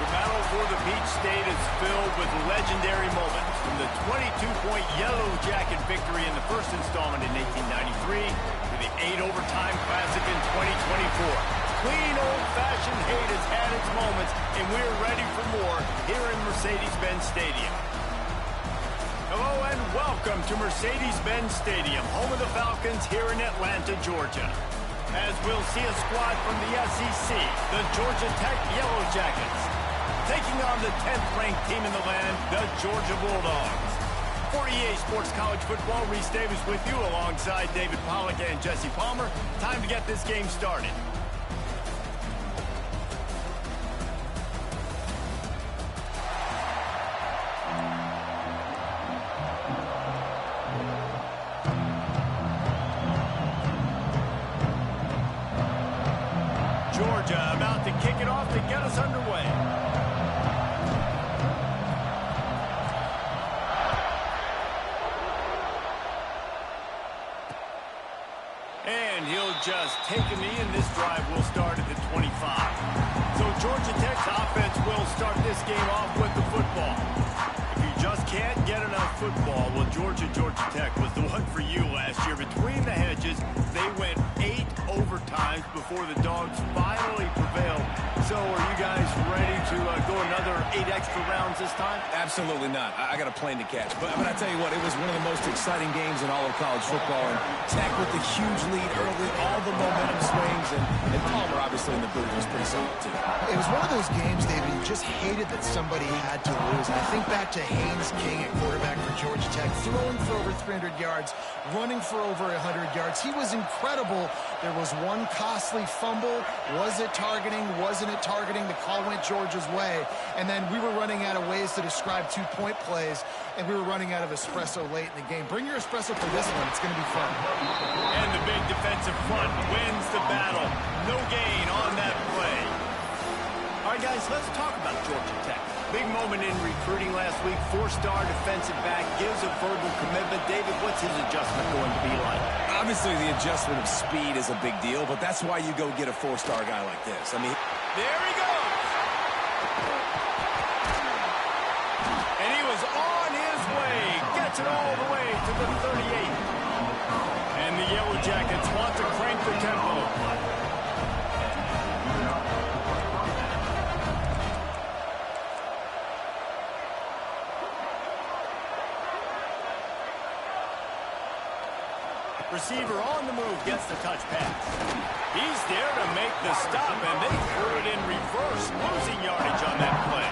The battle for the Peach State is filled with legendary moments, from the 22-point Yellow Jacket victory in the first installment in 1893 to the 8-overtime classic in 2024. Clean, old-fashioned hate has had its moments, and we're ready for more here in Mercedes-Benz Stadium. Hello and welcome to Mercedes-Benz Stadium, home of the Falcons here in Atlanta, Georgia. As we'll see a squad from the SEC, the Georgia Tech Yellow Jackets, taking on the 10th-ranked team in the land, the Georgia Bulldogs. For EA Sports College Football, Reese Davis with you alongside David Pollack and Jesse Palmer. Time to get this game started. Georgia about to kick it off to get us underway. And he'll just take a knee, and this drive will start at the 25. So Georgia Tech's offense will start this game off with the football. If you just can't get enough football, well, Georgia Tech was the one for you last year. Between the hedges, they went 8 overtimes before the Dogs finally prevailed. So are you guys ready to go another 8 extra rounds this time? Absolutely not. I got a plane to catch. But I tell you what, it was one of the most exciting games in all of college football. And Tech with the huge lead early, all the momentum swings, and Palmer obviously in the booth was pretty solid too. It was one of those games, David, you just hated that somebody had to lose. And I think back to Haynes King at quarterback for Georgia Tech, throwing for over 300 yards, running for over 100 yards. He was incredible. There was one costly fumble. Was it targeting? Wasn't it targeting? The call went Georgia's way. And then we were running out of ways to describe two-point plays, and we were running out of espresso late in the game. Bring your espresso for this one. It's going to be fun. And the big defensive front wins the battle. No gain on that play. All right, guys, let's talk about Georgia Tech. Big moment in recruiting last week. 4-star defensive back gives a verbal commitment. David, what's his adjustment going to be like? Obviously, the adjustment of speed is a big deal, but that's why you go get a 4-star guy like this. I mean, there he goes. And he was on his way. Gets it all the way to the 38. And the Yellow Jackets want to crank the tempo. Receiver on the move gets the touch pass. He's there to make the stop, and they threw it in reverse, losing yardage on that play.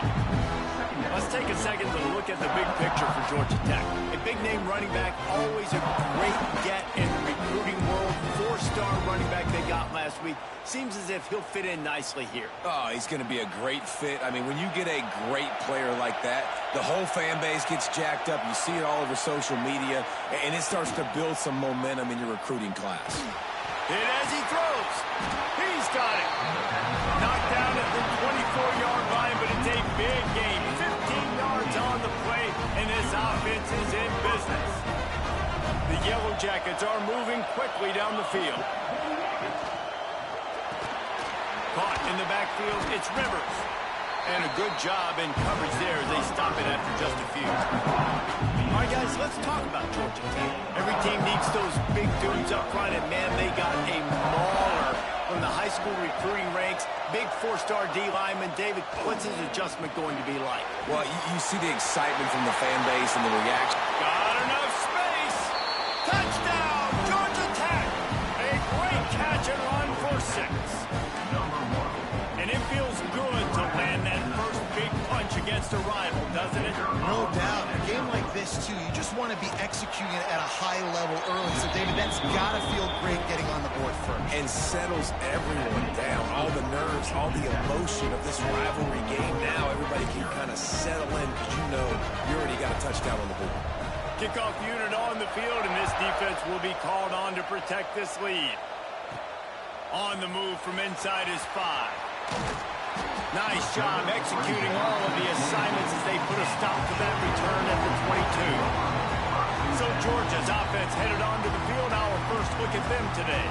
Let's take a second to look at the big picture for Georgia Tech. A big-name running back, always a great get in the recruiting world. 4-star running back they got last week. Seems as if he'll fit in nicely here. Oh, he's going to be a great fit. I mean, when you get a great player like that, the whole fan base gets jacked up. You see it all over social media, and it starts to build some momentum in your recruiting class. Hit as he throws. He's got it. Knocked down at the 24-yard line, but it's a big game. 15 yards on the play, and this offense is in business. The Yellow Jackets are moving quickly down the field. Caught in the backfield, it's Rivers. And a good job in coverage there as they stop it after just a few. All right, guys, let's talk about Georgia Tech. Every team needs those big dudes up front, and, man, they got a mauler from the high school recruiting ranks. Big 4-star D lineman. David, what's his adjustment going to be like? Well, you see the excitement from the fan base and the reaction. Got enough space. Touchdown, Georgia Tech. A great catch and run for 6. And it feels good to land that first big punch against a rival, doesn't it? No doubt. A game like this, too, you just want to be executing it at a high level early. So, David, that's got to feel great getting on the board first. And settles everyone down. All the nerves, all the emotion of this rivalry game. Now everybody can kind of settle in because you know you already got a touchdown on the board. Kickoff unit on the field, and this defense will be called on to protect this lead. On the move from inside is 5. Nice job executing all of the assignments as they put a stop to that return at the 22. So Georgia's offense headed onto the field. Our first look at them today.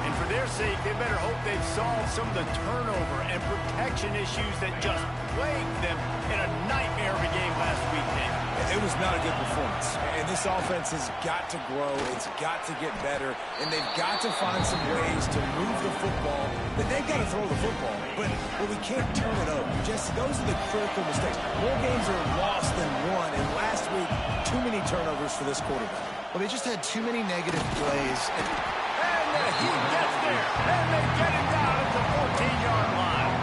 And for their sake, they better hope they've solved some of the turnover and protection issues that just plagued them in a nightmare of a game last week, Dave. It was not a good performance, and this offense has got to grow, it's got to get better, and they've got to find some ways to move the football. But they've got to throw the football, but we can't turn it over. Jesse, those are the critical mistakes. More games are lost than won, and last week, too many turnovers for this quarterback. Well, they just had too many negative plays. And he gets there, and they get it down at the 14-yard line.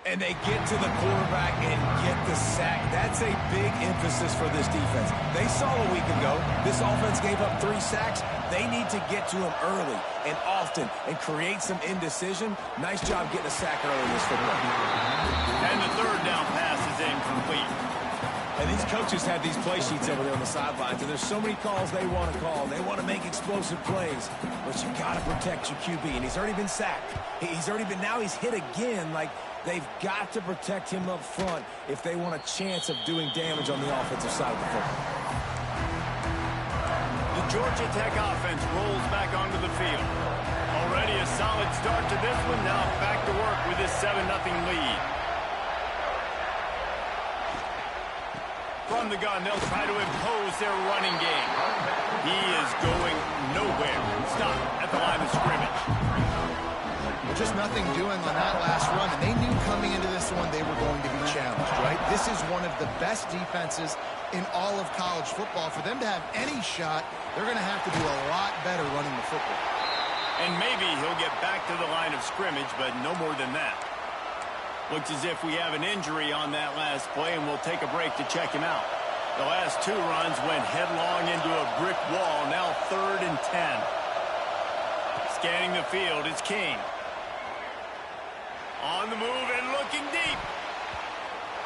And they get to the quarterback and get the sack. That's a big emphasis for this defense. They saw a week ago, this offense gave up 3 sacks. They need to get to him early and often and create some indecision. Nice job getting a sack early in this football. And the third down pass is incomplete. And these coaches have these play sheets over there on the sidelines, and there's so many calls they want to call. They want to make explosive plays, but you got to protect your QB, and he's already been sacked. Now he's hit again. Like, they've got to protect him up front if they want a chance of doing damage on the offensive side of the football. The Georgia Tech offense rolls back onto the field. Already a solid start to this one. Now back to work with this 7-0 lead. From the gun, they'll try to impose their running game. He is going nowhere. Stop at the line of scrimmage. Just nothing doing on that last run, and they knew coming into this one they were going to be challenged, right? This is one of the best defenses in all of college football. For them to have any shot, they're going to have to do a lot better running the football. And maybe he'll get back to the line of scrimmage, but no more than that. Looks as if we have an injury on that last play, and we'll take a break to check him out. The last 2 runs went headlong into a brick wall. Now 3rd and 10. Scanning the field, it's King. On the move and looking deep.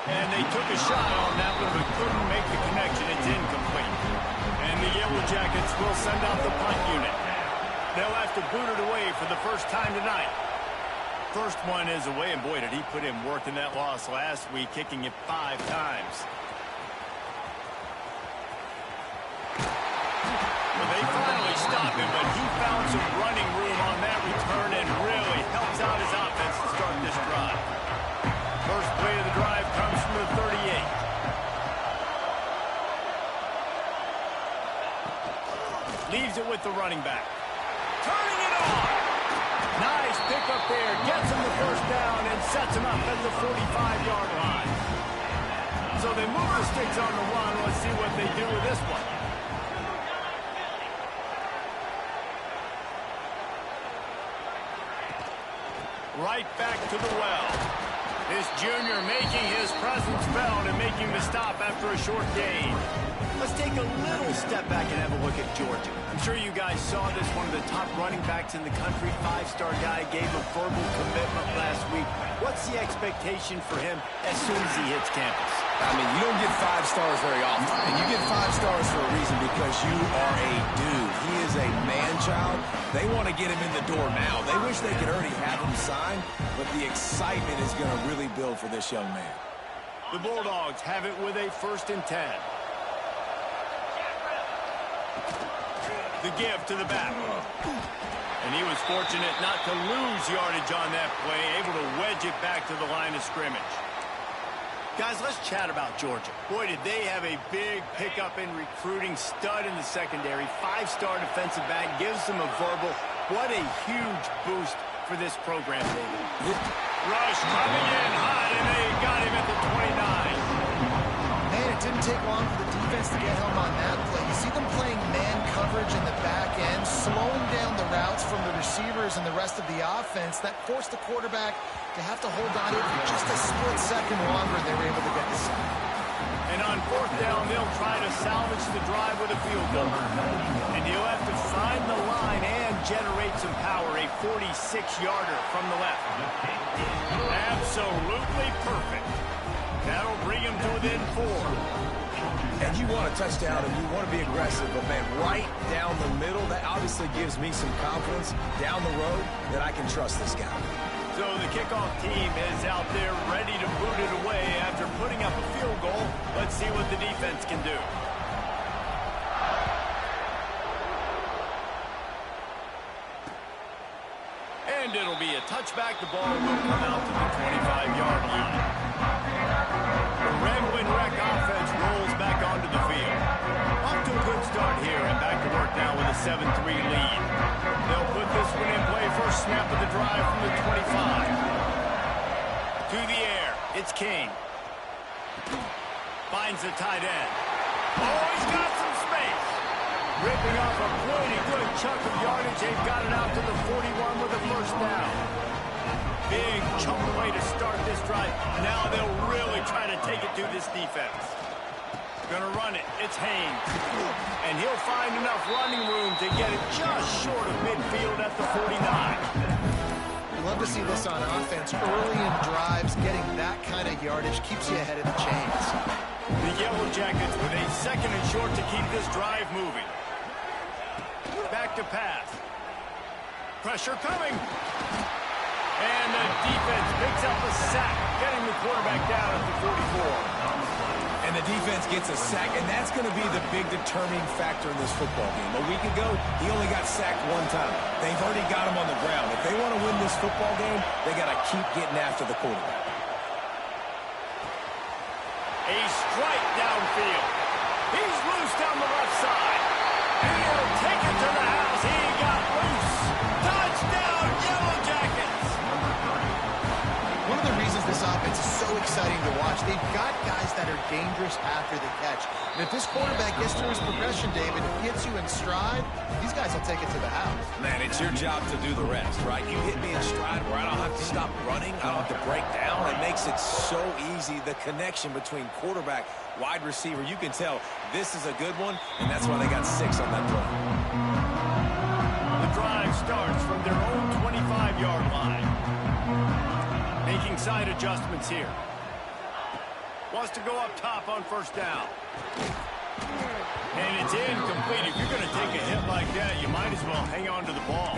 And they took a shot on that one, but couldn't make the connection. It's incomplete. And the Yellow Jackets will send out the punt unit. They'll have to boot it away for the first time tonight. First one is away, and boy, did he put in work in that loss last week, kicking it 5 times. Well, they finally stopped him, but he found some running room on that return and really helps out his offense to start this drive. First play of the drive comes from the 38. Leaves it with the running back. Turning it on. Nice pick up there. Gets him the first down and sets him up at the 45-yard line. So they move the sticks on the run. Let's see what they do with this one. Right back to the well. This junior making his presence felt and making the stop after a short gain. Let's take a little step back and have a look at Georgia. I'm sure you guys saw this, one of the top running backs in the country, 5-star guy, gave a verbal commitment last week. What's the expectation for him as soon as he hits campus? I mean, you don't get 5 stars very often, and you get 5 stars for a reason because you are a dude. He is a man-child. They want to get him in the door now. They wish they could already have him signed, but the excitement is going to really build for this young man. The Bulldogs have it with a 1st and 10. The give to the back. And he was fortunate not to lose yardage on that play, able to wedge it back to the line of scrimmage. Guys, let's chat about Georgia. Boy, did they have a big pickup in recruiting. Stud in the secondary. 5-star defensive back. Gives them a verbal. What a huge boost for this program, David. Rush coming in hot, and they got him at the 29. Man, it didn't take long for the defense to get home on that play. You see them playing man coverage in the back end, slowing down the routes from the receivers and the rest of the offense. That forced the quarterback to have to hold on to it for just a split second longer. They were able to get the sack. And on 4th down, they'll try to salvage the drive with a field goal. And he'll have to find the line and generate some power. A 46-yarder from the left. Absolutely perfect. That'll bring him to within 4. And you want a touchdown and you want to be aggressive, but man, right down the middle, that obviously gives me some confidence down the road that I can trust this guy. So the kickoff team is out there ready to boot it away after putting up a field goal. Let's see what the defense can do. And it'll be a touchback. The ball will come out to the 25-yard line. The Rambling Wreck offense rolls back onto the field. Off to a good start here and back to work now with a 7-3 lead. They'll put this one in play. First snap of the drive from the 25. To the air. It's King. Finds the tight end. Oh, he's got some space. Ripping off a pretty good chunk of yardage. They've got it out to the 41 with a first down. Big chunk play to start this drive. Now they'll really try to take it to this defense. Gonna run it. It's Haynes. And he'll find enough running room to get it just short of midfield at the 49. We love to see this on offense. Early in drives, getting that kind of yardage keeps you ahead of the chains. The Yellow Jackets with a second and short to keep this drive moving. Back to pass. Pressure coming. And the defense picks up a sack, getting the quarterback down at the 44. And the defense gets a sack, and that's going to be the big determining factor in this football game. A week ago, he only got sacked one time. They've already got him on the ground. If they want to win this football game, they got to keep getting after the quarterback. A strike downfield. He's loose down the left side. And he'll take it to the house. He got loose. Touchdown, Yellow Jackets. One of the reasons this offense is so exciting to watch, they've got guys that are dangerous after the catch. And if this quarterback gets through his progression, David, gets you in stride, these guys will take it to the house. Man, it's your job to do the rest, right? You hit me in stride where I don't have to stop running. I don't have to break down. It makes it so easy. The connection between quarterback, wide receiver, you can tell this is a good one, and that's why they got 6 on that play. The drive starts from their own 25-yard line. Making side adjustments here. Wants to go up top on first down. And it's incomplete. If you're going to take a hit like that, you might as well hang on to the ball.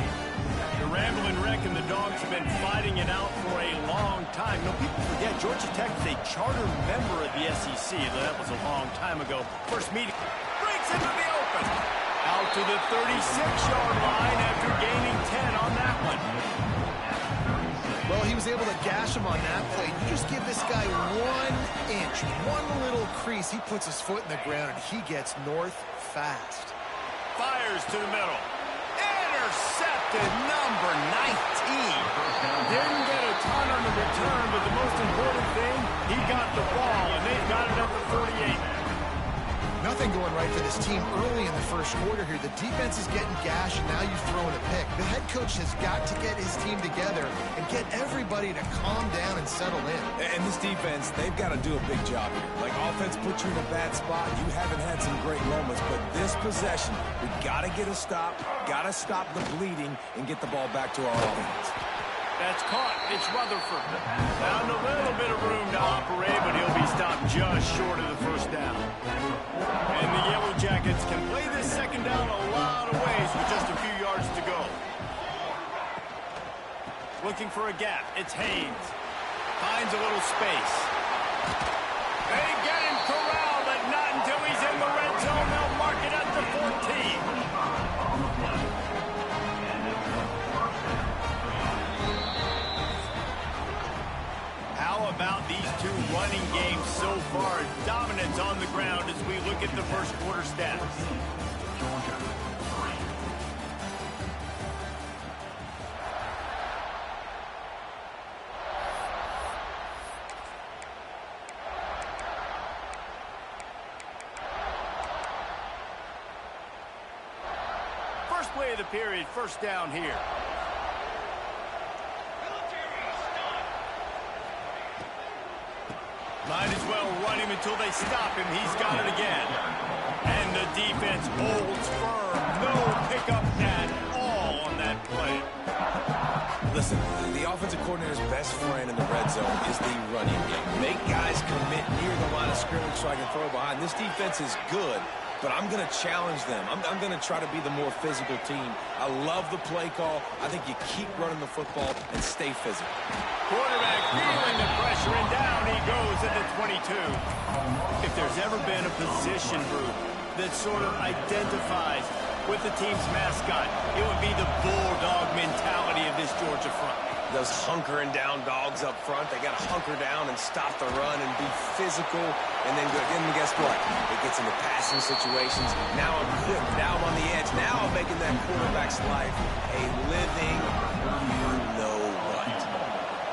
The Rambling Wreck and the Dogs have been fighting it out for a long time. You know, people forget Georgia Tech is a charter member of the SEC. That was a long time ago. First meeting breaks into the open. Out to the 36-yard line after gaining 10 on that one. Well, he was able to gash him on that play. You just give this guy 1 inch, one little crease. He puts his foot in the ground, and he gets north fast. Fires to the middle. Intercepted, number 19. Didn't get a ton on the return, but the most important thing, he got the ball, and they've got it at the 48. Nothing going right for this team early in the first quarter here. The defense is getting gashed, and now you've thrown a pick. The head coach has got to get his team together and get everybody to calm down and settle in. And this defense, they've got to do a big job here. Like, offense puts you in a bad spot. You haven't had some great moments, but this possession, we've got to get a stop, got to stop the bleeding, and get the ball back to our offense. That's caught. It's Rutherford. Found a little bit of room to operate, but he'll be stopped just short of the first down. And the Yellow Jackets can play this second down a lot of ways with just a few yards to go. Looking for a gap. It's Haynes. Finds a little space. They get him corralled, but not until he's in the red zone. They'll mark it at the 14. How about these two running games so far? Dominance on the ground as we look at the first quarter stats. First play of the period, first down here. Might as well run him until they stop him. He's got it again. And the defense holds firm. No pickup at all on that play. Listen, the offensive coordinator's best friend in the red zone is the running game. Make guys commit near the line of scrimmage so I can throw behind. This defense is good, but I'm going to challenge them. I'm going to try to be the more physical team. I love the play call. I think you keep running the football and stay physical. Quarterback feeling the pressure, and down he goes at the 22. If there's ever been a position group that sort of identifies with the team's mascot, it would be the bulldog mentality of this Georgia front. Those hunkering down dogs up front, they got to hunker down and stop the run and be physical, and then guess what? It gets into passing situations. Now I'm quick. Now I'm on the edge. Now I'm making that quarterback's life a living you-know-what.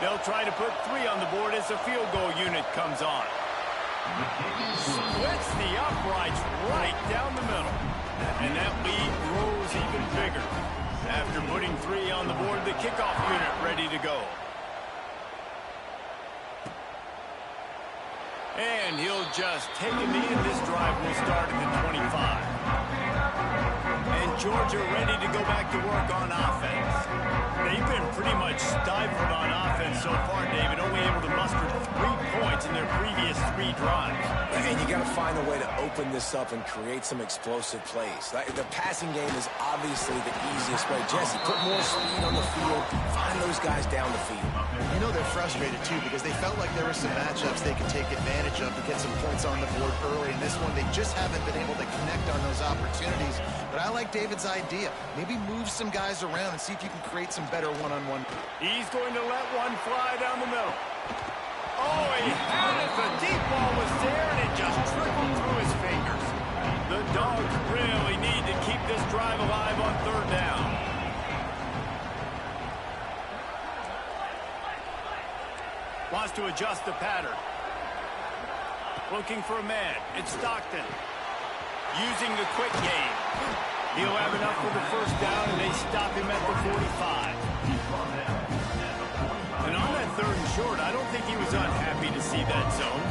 They'll try to put 3 on the board as the field goal unit comes on. Splits the uprights right down the middle. And that lead grows even bigger. After putting 3 on the board, the kickoff unit ready to go. And he'll just take a knee, and this drive will start at the 25. And Georgia ready to go back to work on offense. They've been pretty much stifled on offense so far, David, only able to muster 3 points in their previous 3 drives. And you got to find a way to open this up and create some explosive plays. The passing game is obviously the easiest way. Jesse, put more speed on the field. Find those guys down the field. You know they're frustrated, too, because they felt like there were some matchups they could take advantage of to get some points on the board early. In this one, they just haven't been able to connect on those opportunities. But I like David's idea. Maybe move some guys around and see if you can create some better one-on-one. He's going to let one fly down the middle. Oh, he had it. The deep ball was there, and it just trickled through his fingers. The Dogs really need to keep this drive alive on 3rd down. Wants to adjust the pattern. Looking for a man. It's Stockton. Using the quick game. He'll have enough for the 1st down, and they stop him at the 45. And on that 3rd and short, I don't think he was unhappy to see that zone.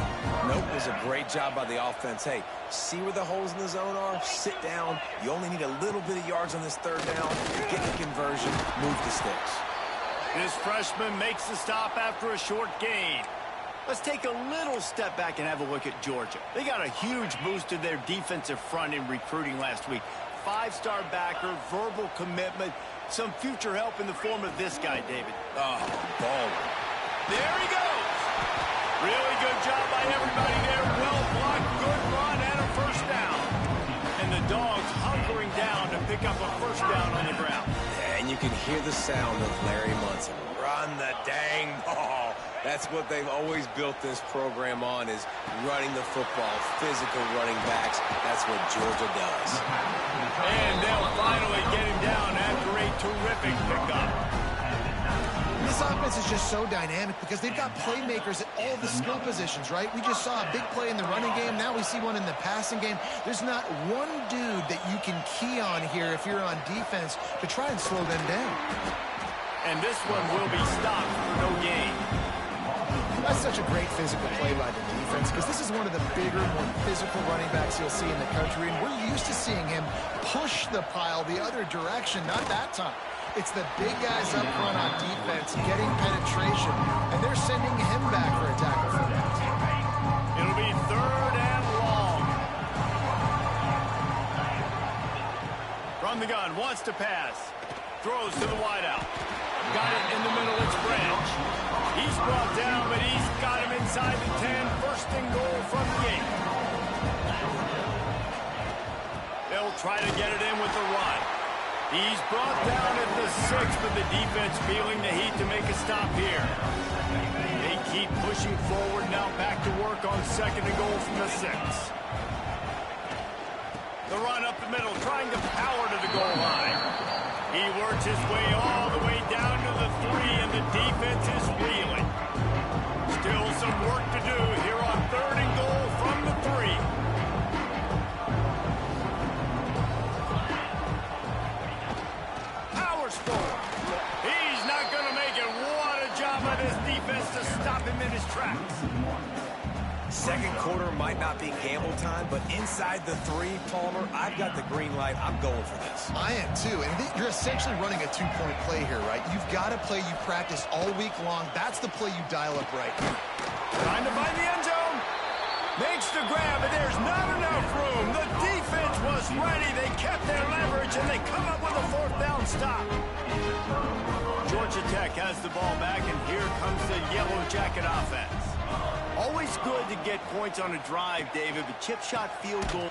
Nope, it was a great job by the offense. Hey, see where the holes in the zone are? Sit down. You only need a little bit of yards on this 3rd down. Get the conversion. Move the sticks. This freshman makes the stop after a short gain. Let's take a little step back and have a look at Georgia. They got a huge boost to their defensive front in recruiting last week. 5-star backer, verbal commitment, some future help in the form of this guy, David. Oh, ball. There he goes. Really good job by everybody there. Well blocked, good run, and a 1st down. And the Dogs hunkering down to pick up a 1st down on the ground. And you can hear the sound of Larry Munson. Run the dang ball. That's what they've always built this program on, is running the football, physical running backs. That's what Georgia does. And they'll finally get him down after a terrific pickup. This offense is just so dynamic because they've got playmakers at all the skill positions, right? We just saw a big play in the running game. Now we see one in the passing game. There's not one dude that you can key on here if you're on defense to try and slow them down. And this one will be stopped for no gain. That's such a great physical play by the defense because this is one of the bigger, more physical running backs you'll see in the country, and we're used to seeing him push the pile the other direction, not that time. It's the big guys up front on defense getting penetration, and they're sending him back for a tackle for that. It'll be 3rd and long. From the gun, wants to pass. Throws to the wideout. Got it in the middle, it's Branch. He's brought down, but he's got him inside the 10. 1st and goal from the 8. They'll try to get it in with the run. He's brought down at the 6, but the defense feeling the heat to make a stop here. They keep pushing forward, now back to work on 2nd and goal from the 6. The run up the middle, trying to power to the goal line. He works his way all the way down to the 3, and the defense is reeling. Still some work to do here on 3rd and goal from the 3. Powers forward. He's not going to make it. What a job by this defense to stop him in his tracks. second quarter might not be gamble time, but inside the 3, Palmer, I've got the green light. I'm going for this. I am too, and you're essentially running a 2-point play here, right? You've got a play you practice all week long. That's the play you dial up right here. Trying to find the end zone. Makes the grab, and there's not enough room. The defense was ready. They kept their leverage, and they come up with a 4th down stop. Georgia Tech has the ball back, and here comes the Yellow Jacket offense. Always good to get points on a drive, David, but chip shot field goal.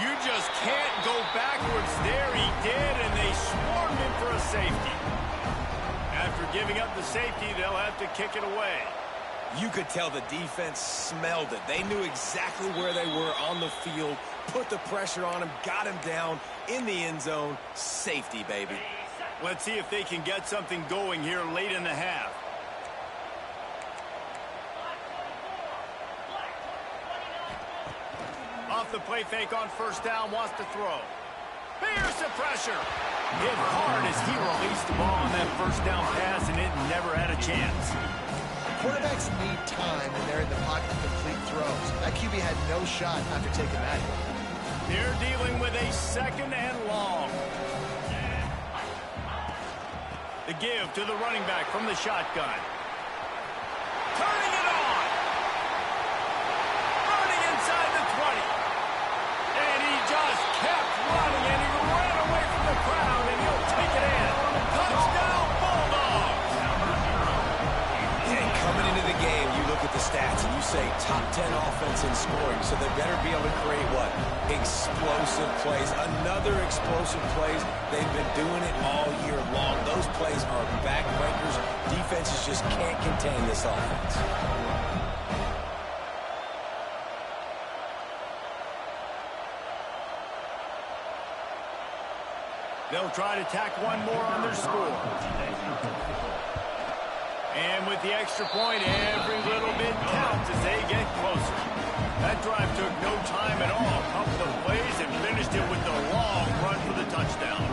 You just can't go backwards there. He did, and they swarmed him for a safety. After giving up the safety, they'll have to kick it away. You could tell the defense smelled it. They knew exactly where they were on the field, put the pressure on him, got him down in the end zone. Safety, baby. Let's see if they can get something going here late in the half. Off the play fake on 1st down, wants to throw. Here's the pressure. Hit hard as he released the ball on that 1st down pass, and it never had a chance. Quarterbacks need time when they're in the pocket to complete throws. That QB had no shot after taking that hit. They're dealing with a 2nd and long. The give to the running back from the shotgun. Turning it on. Running inside the 20. And he just kept running, and he ran away from the crowd, and he'll take it in. Touchdown, Bulldogs! And coming into the game, you look at the stats, and you say top 10 offense in scoring, so they better be able to create what? Explosive plays. Another explosive plays. They've been doing it all year long. Those plays are backbreakers. Defenses just can't contain this offense. They'll try to tack one more on their score. And with the extra point, every little bit counts as they get closer. That drive took no time at all. Pumped the plays and finished it with the long run for the touchdown.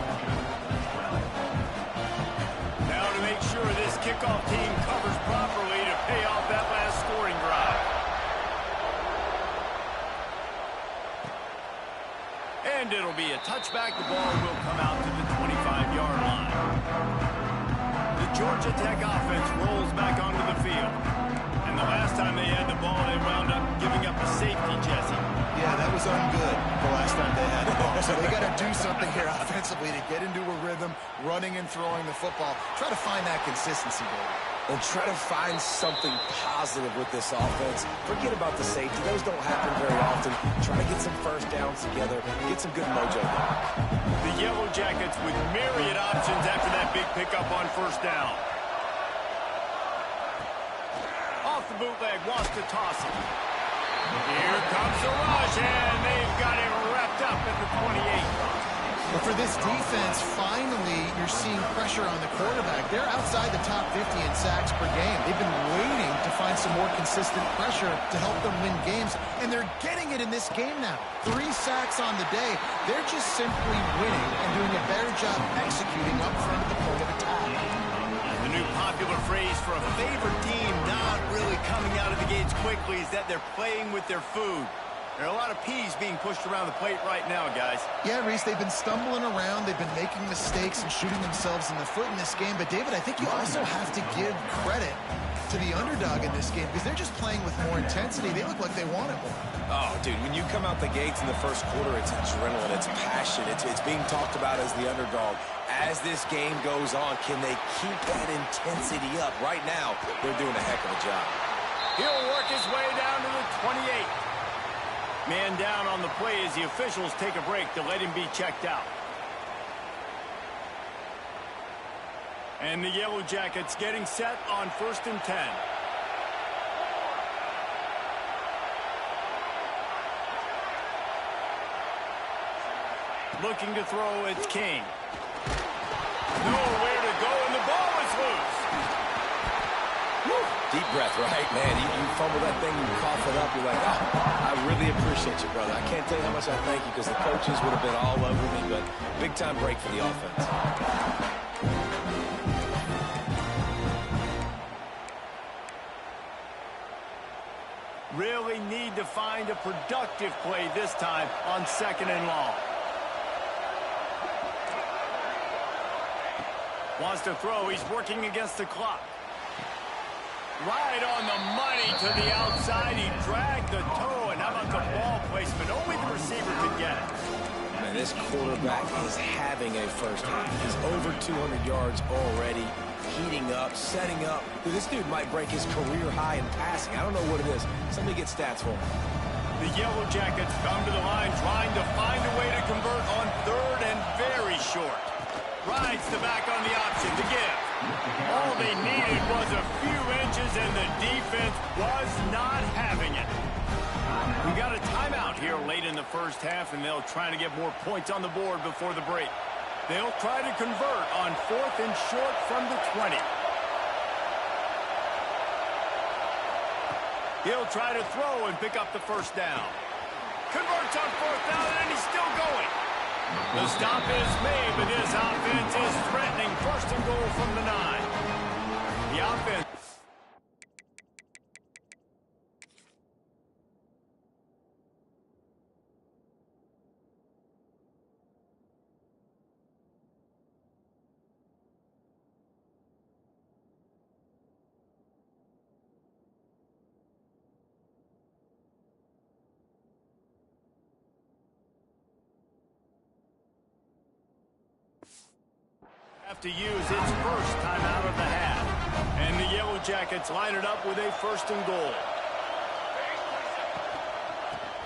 Now to make sure this kickoff team covers properly to pay off that last scoring drive. And it'll be a touchback. The ball will come out to the 25-yard line. The Georgia Tech offense rolls back onto the field. And the last time they had the ball, they wound up giving up a safety, Jesse. Yeah, that was ungood the last time they had the ball. So they got to do something here offensively to get into a rhythm, running and throwing the football. Try to find that consistency, baby. And try to find something positive with this offense. Forget about the safety. Those don't happen very often. Try to get some 1st downs together. Get some good mojo there. The Yellow Jackets with myriad options after that big pickup on 1st down. Off the bootleg, wants to toss it. Here comes the rush, and they've got him wrapped up at the 28. But for this defense, finally, you're seeing pressure on the quarterback. They're outside the top 50 in sacks per game. They've been waiting to find some more consistent pressure to help them win games, and they're getting it in this game now. 3 sacks on the day. They're just simply winning and doing a better job executing up front at the point of attack. The new popular phrase for a favorite team not really coming out of the gates quickly is that they're playing with their food. There are a lot of peas being pushed around the plate right now, guys. Yeah, Reese, they've been stumbling around. They've been making mistakes and shooting themselves in the foot in this game. But, David, I think you also have to give credit to the underdog in this game because they're just playing with more intensity. They look like they want it more. Oh, dude, when you come out the gates in the 1st quarter, it's adrenaline, it's passion, it's being talked about as the underdog. As this game goes on, can they keep that intensity up? Right now, they're doing a heck of a job. He'll work his way down to the 28. Man down on the play as the officials take a break to let him be checked out. And the Yellow Jackets getting set on 1st and 10. Looking to throw, it's King. Nowhere to go, and the ball is loose. Woo. Deep breath, right? Man, you fumble that thing, you cough it up, you're like, oh, I really appreciate you, brother. I can't tell you how much I thank you because the coaches would have been all over me, but big-time break for the offense. really need to find a productive play this time on 2nd and long. Wants to throw. He's working against the clock. Right on the money to the outside. He dragged the toe, and how about the ball placement? Only the receiver could get it. Man, this quarterback is having a first half. He's over 200 yards already, heating up, setting up. Dude, this dude might break his career high in passing. I don't know what it is. Somebody get stats for him. The Yellow Jackets come to the line trying to find a way to convert on 3rd and very short. Rides the back on the option to give. All they needed was a few inches, and the defense was not having it. We got a timeout here late in the first half, and they'll try to get more points on the board before the break. They'll try to convert on 4th and short from the 20. He'll try to throw and pick up the first down. Converts on 4th down, and he's still going. The stop is made, but this offense is threatening 1st and goal from the 9. The offense. Have to use its first timeout of the half. And the Yellow Jackets line it up with a 1st and goal.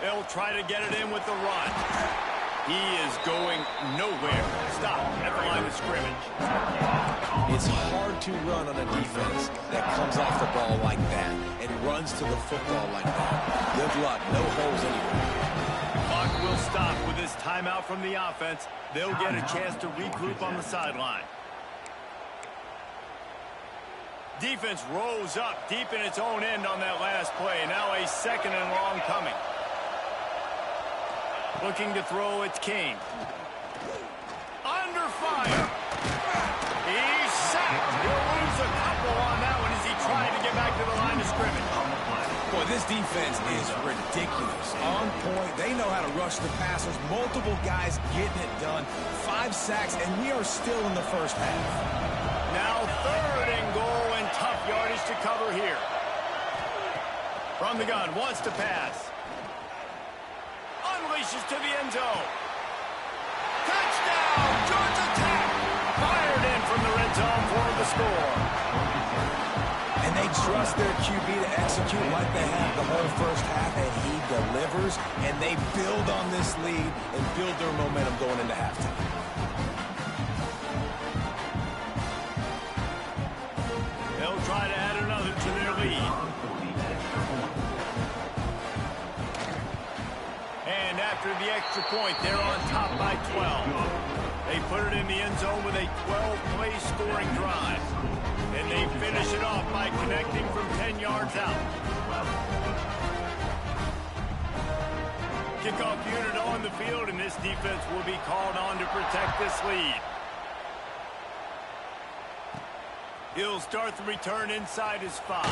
They'll try to get it in with the run. He is going nowhere. Stop at the line of scrimmage. It's hard to run on a defense that comes off the ball like that and runs to the football like that. Good luck. No holes anywhere. Clock will stop with this timeout from the offense. They'll get a chance to regroup on the sideline. Defense rolls up deep in its own end on that last play. Now a 2nd and long coming. Looking to throw, it's King. Under fire. He's sacked. He'll lose a couple on that one as he tried to get back to the line of scrimmage. Boy, this defense is ridiculous. On point. They know how to rush the passers. Multiple guys getting it done. 5 sacks, and we are still in the first half. Now 3rd and goal, and tough yardage to cover here. From the gun, wants to pass. Unleashes to the end zone. Touchdown, Georgia Tech. Fired in from the red zone for the score. And they trust their QB to execute like they have the whole first half, and he delivers, and they build on this lead and build their momentum going into halftime. They'll try to add another to their lead. And after the extra point, they're on top by 12. They put it in the end zone with a 12-play scoring drive. And they finish it off by connecting from 10 yards out. Kickoff unit on the field, and this defense will be called on to protect this lead. He'll start the return inside his 5.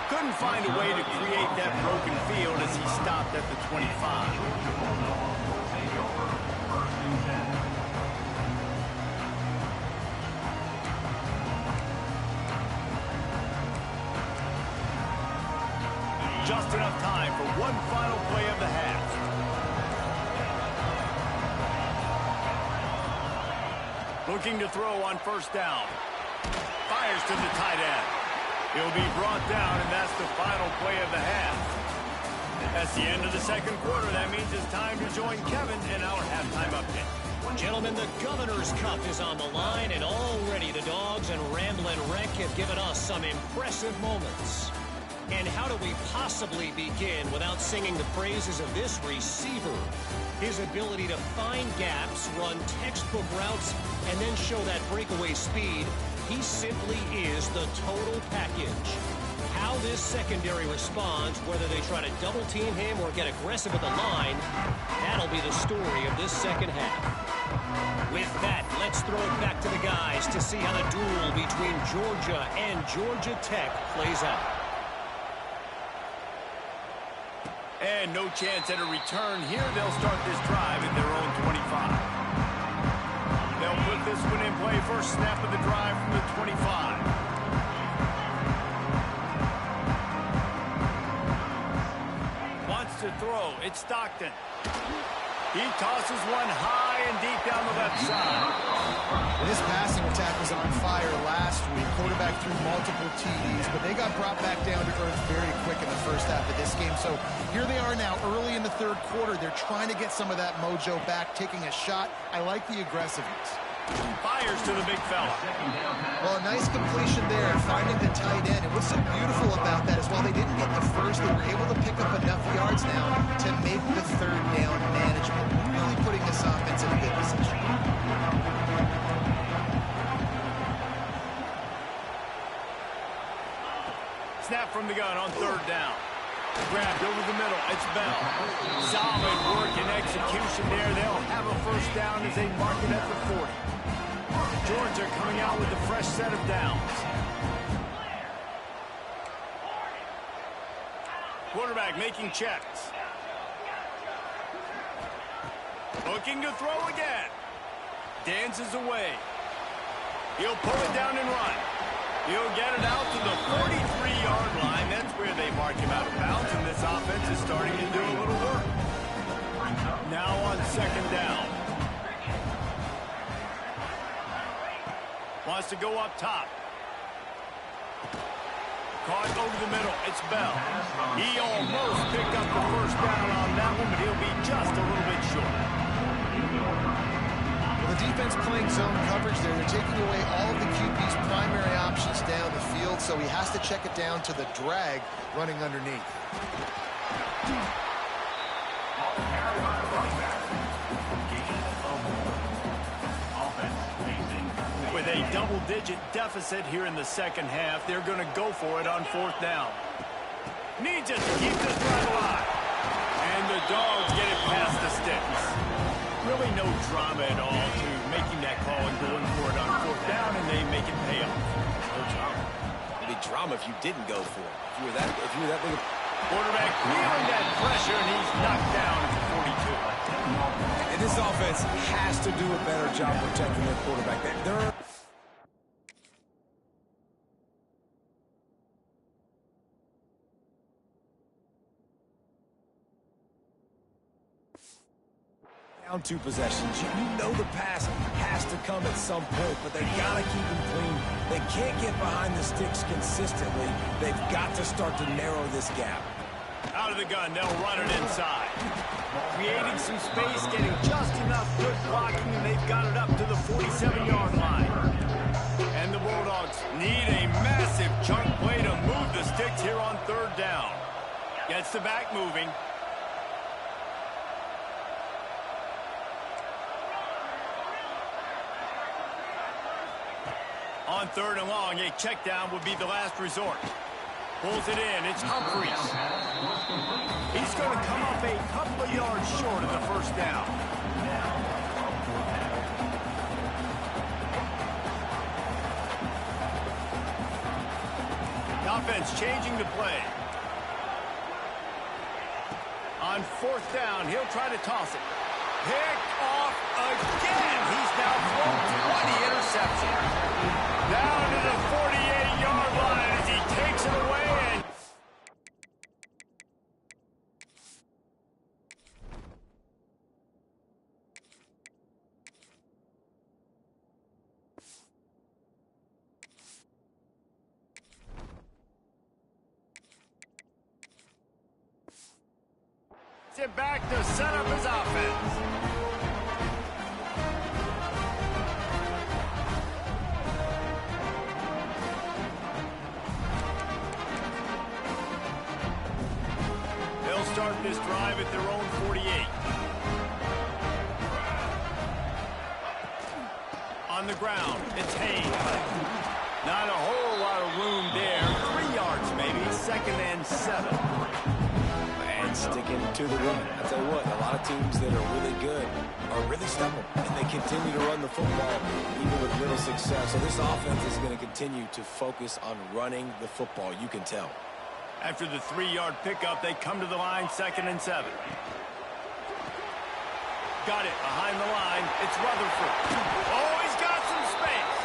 Couldn't find a way to create that broken field as he stopped at the 25. Just enough time for one final play of the half. Looking to throw on 1st down. Fires to the tight end. He'll be brought down, and that's the final play of the half. That's the end of the 2nd quarter. That means it's time to join Kevin in our halftime update. Gentlemen, the Governor's Cup is on the line, and already the Dogs and Ramblin' Wreck have given us some impressive moments. And how do we possibly begin without singing the praises of this receiver? His ability to find gaps, run textbook routes, and then show that breakaway speed. He simply is the total package. How this secondary responds, whether they try to double-team him or get aggressive at the line, that'll be the story of this second half. With that, let's throw it back to the guys to see how the duel between Georgia and Georgia Tech plays out. And no chance at a return here. They'll start this drive at their own 25. They'll put this one in play. First snap of the drive from the 25. Wants to throw. It's Stockton. He tosses one high and deep down the left side. This passing attack was on fire last week. Quarterback threw multiple TDs, but they got brought back down to earth very quick in the first half of this game. So here they are now early in the third quarter. They're trying to get some of that mojo back, taking a shot. I like the aggressiveness. Fires to the big fella. Well, a nice completion there, finding the tight end. And what's so beautiful about that is while they didn't get the first, they were able to pick up enough yards now to make the third down manageable, really putting this offense in a good position. Snap from the gun on third down. Grabbed over the middle. It's Bell. Solid work and execution there. They'll have a first down as they mark it at the 40. Georgia coming out with a fresh set of downs. Quarterback making checks. Looking to throw again. Dances away. He'll pull it down and run. He'll get it out to the 43-yard line. That's where they mark him out of bounds, and this offense is starting to do a little work. Now on second down. Wants to go up top. Caught over the middle. It's Bell. He almost picked up the first down on that one, but he'll be just a little bit short. Well, the defense playing zone coverage there. They're taking away all of the QB's primary options down the field, so he has to check it down to the drag running underneath. With a double-digit deficit here in the second half, they're going to go for it on fourth down. Needs it to keep this drive alive. And the Dogs get it past the sticks. Really no drama at all to making that call and going for it on fourth down, and they make it pay off. No drama. It'd be drama if you didn't go for it. If you were that big. Quarterback feeling that pressure, and he's knocked down at the 42. And this offense has to do a better job protecting their quarterback. They're down two possessions. You know the pass has to come at some point, but they got to keep him clean. They can't get behind the sticks consistently. They've got to start to narrow this gap. Out of the gun, they'll run it inside. Creating some space, getting just enough good blocking, and they've got it up to the 47-yard line. And the Bulldogs need a massive chunk play to move the sticks here on third down. Gets the back moving. On third and long, a check down would be the last resort. Pulls it in. It's Humphries. He's going to come up a couple of yards short of the first down. The offense changing the play. On fourth down, he'll try to toss it. Picked off again. He's now thrown 20 interceptions. Down to the 48-yard line as he takes it away. And sit back to set up his offense. Start this drive at their own 48. On the ground, it's Haynes. Not a whole lot of room there. 3 yards maybe, second and 7. And sticking to the run. I'll tell you what, a lot of teams that are really good are really stubborn, and they continue to run the football even with little success. So this offense is going to continue to focus on running the football, you can tell. After the 3-yard pickup, they come to the line, 2nd and 7. Got it behind the line. It's Rutherford. Oh, he's got some space.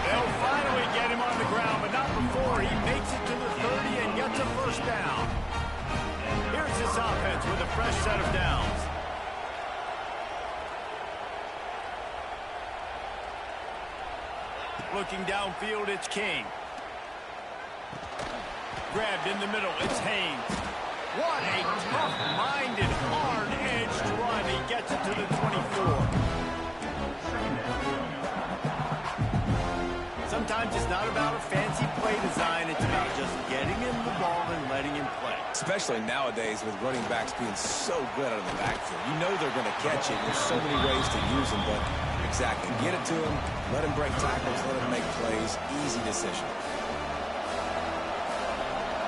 They'll finally get him on the ground, but not before he makes it to the 30 and gets a first down. Here's this offense with a fresh set of downs. Looking downfield, it's King. Grabbed in the middle, it's Haynes. What a tough-minded, hard-edged run. He gets it to the 24. Sometimes it's not about a fancy play design. It's about just getting him the ball and letting him play. Especially nowadays with running backs being so good out of the backfield. You know they're going to catch it. There's so many ways to use them, but exactly. Get it to him, let him break tackles, let him make plays. Easy decision.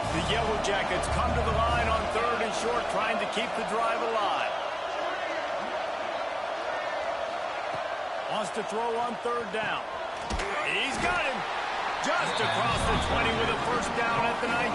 The Yellow Jackets come to the line on 3rd and short, trying to keep the drive alive. Wants to throw on 3rd down. He's got him. Just across the 20 with a first down at the 19.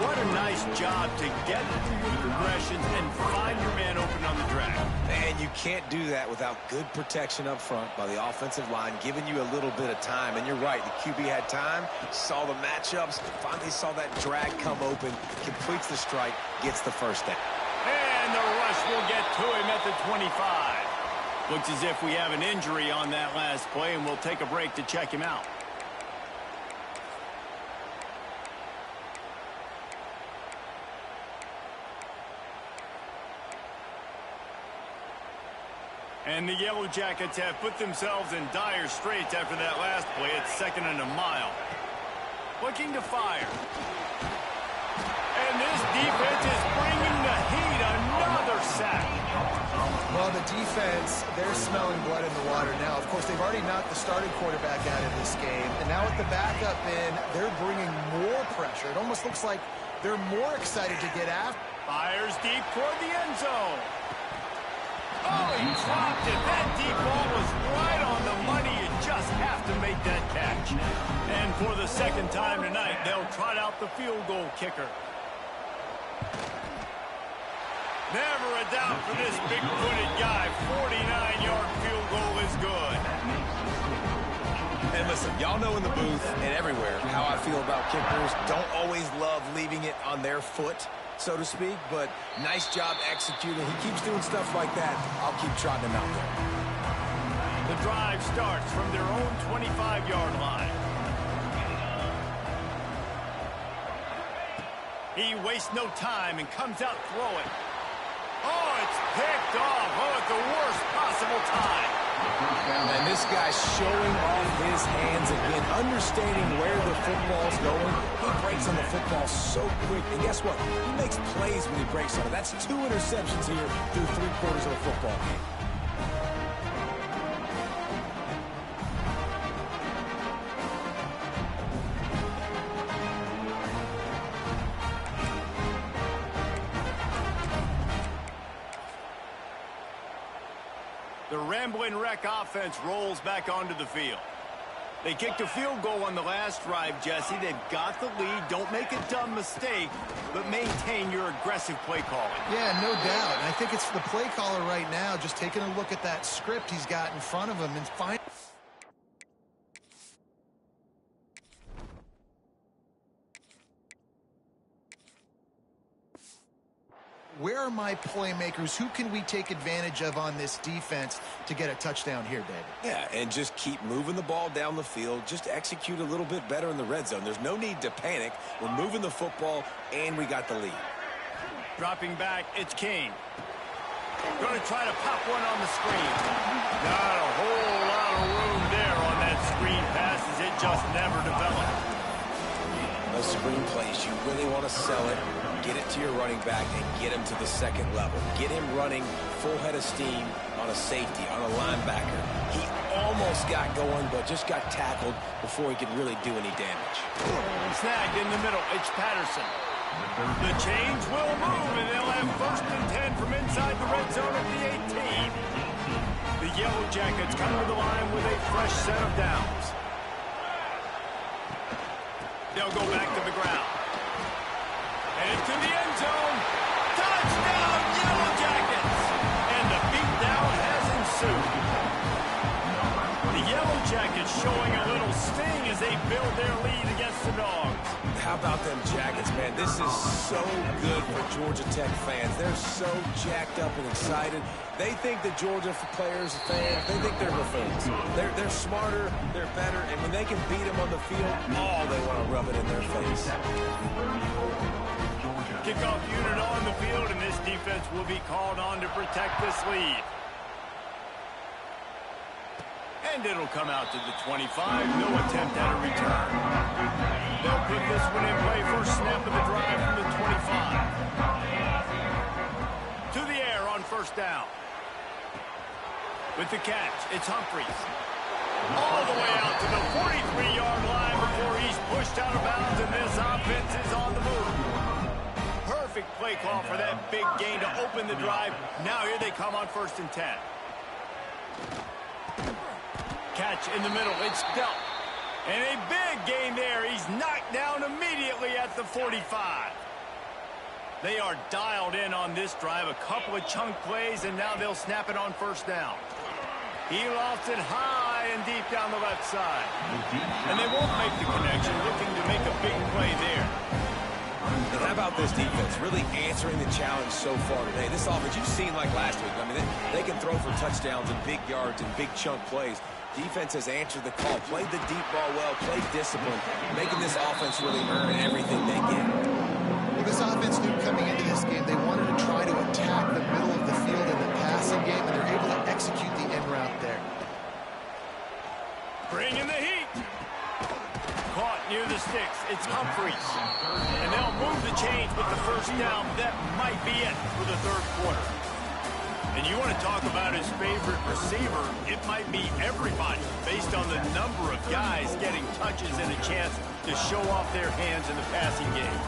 What a nice job to get through your progressions and find your man open on the drag. And you can't do that without good protection up front by the offensive line, giving you a little bit of time. And you're right, the QB had time, saw the matchups, finally saw that drag come open, completes the strike, gets the first down. And the rush will get to him at the 25. Looks as if we have an injury on that last play, and we'll take a break to check him out. And the Yellow Jackets have put themselves in dire straits after that last play. It's 2nd and a mile. Looking to fire. And this defense is bringing the heat. Another sack. Well, the defense, they're smelling blood in the water now. Of course, they've already knocked the starting quarterback out of this game. And now with the backup in, they're bringing more pressure. It almost looks like they're more excited to get after. Fires deep toward the end zone. Oh, he dropped it. That deep ball was right on the money. You just have to make that catch. And for the 2nd time tonight, they'll trot out the field goal kicker. Never a doubt for this big-footed guy. 49-yard field goal is good. And listen, y'all know in the booth and everywhere how I feel about kickers. Don't always love leaving it on their foot, so to speak, but nice job executing. He keeps doing stuff like that. I'll keep trotting him out there. The drive starts from their own 25-yard line. He wastes no time and comes out throwing. Oh, it's picked off. Oh, at the worst possible time. And this guy's showing off his hands again, understanding where the football's going. He breaks on the football so quick. And guess what? He makes plays when he breaks on it. That's 2 interceptions here through 3/4 of a football game. The Ramblin' Wreck offense rolls back onto the field. They kicked a field goal on the last drive, Jesse. They've got the lead. Don't make a dumb mistake, but maintain your aggressive play calling. Yeah, no doubt. And I think it's the play caller right now just taking a look at that script he's got in front of him and finding. Where are my playmakers? Who can we take advantage of on this defense to get a touchdown here, David? Yeah, and just keep moving the ball down the field. Just execute a little bit better in the red zone. There's no need to panic. We're moving the football, and we got the lead. Dropping back, it's King. Going to try to pop one on the screen. Not a whole lot of room there on that screen pass as it just never developed. Those screen plays, you really want to sell it. Get it to your running back and get him to the 2nd level. Get him running full head of steam on a safety, on a linebacker. He almost got going, but just got tackled before he could really do any damage. Snagged in the middle. It's Patterson. The change will move, and they'll have 1st and 10 from inside the red zone at the 18. The Yellow Jackets come to the line with a fresh set of downs. They'll go back to the ground. Headed to the end zone. Touchdown, Yellow Jackets! And the beatdown has ensued. The Yellow Jackets showing a little sting as they build their lead against the Dogs. How about them Jackets, man? This is so good for Georgia Tech fans. They're so jacked up and excited. They think the Georgia players, fans, they think they're buffoons. They're smarter, they're better, and when they can beat them on the field, they want to rub it in their face. Kickoff unit on the field, and this defense will be called on to protect this lead. And it'll come out to the 25. No attempt at a return. They'll put this one in play. First snap of the drive from the 25. To the air on first down. With the catch, it's Humphries. All the way out to the 43-yard line before he's pushed out of bounds, and this offense is on the move. Perfect play call for that big gain to open the drive. Now here they come on 1st and 10. Catch in the middle, it's dealt. And a big gain there. He's knocked down immediately at the 45. They are dialed in on this drive. A couple of chunk plays, and now they'll snap it on 1st down. He lofts it high and deep down the left side. And they won't make the connection, looking to make a big play there. And how about this defense really answering the challenge so far today? This offense, you've seen like last week. I mean, they can throw for touchdowns and big yards and big chunk plays. Defense has answered the call, played the deep ball well, played discipline, making this offense really earn everything they get. Well, this offense knew coming into this game they wanted to try to attack the middle of the field in the passing game, and they're able to execute the end route there. Bring in the heat. Caught near the sticks. It's Humphries. And they'll move the chains with the first down. That might be it for the 3rd quarter. And you want to talk about his favorite receiver, it might be everybody based on the number of guys getting touches and a chance to show off their hands in the passing game.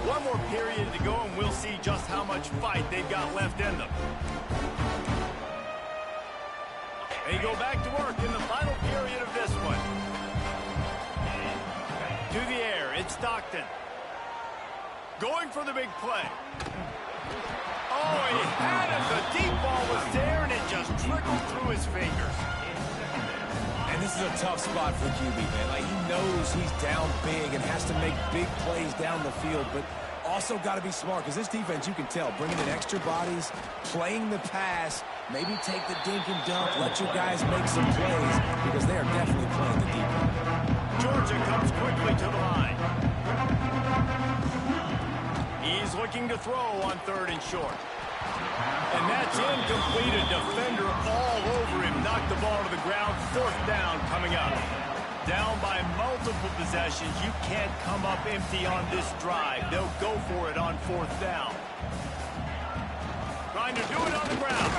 One more period to go, and we'll see just how much fight they've got left in them. They go back to work in the final period of this one. To the air, it's Stockton. Going for the big play. Oh, he had it. The deep ball was there, and it just trickled through his fingers. And this is a tough spot for the QB, man. Like, he knows he's down big and has to make big plays down the field, but also got to be smart, because this defense, you can tell, bringing in extra bodies, playing the pass, maybe take the dink and dunk, let your guys make some plays, because they are definitely playing the deep ball. Georgia comes quickly to the line. He's looking to throw on 3rd and short. And that's incomplete. A defender all over him. Knocked the ball to the ground. 4th down coming up. Down by multiple possessions. You can't come up empty on this drive. They'll go for it on 4th down. Trying to do it on the ground.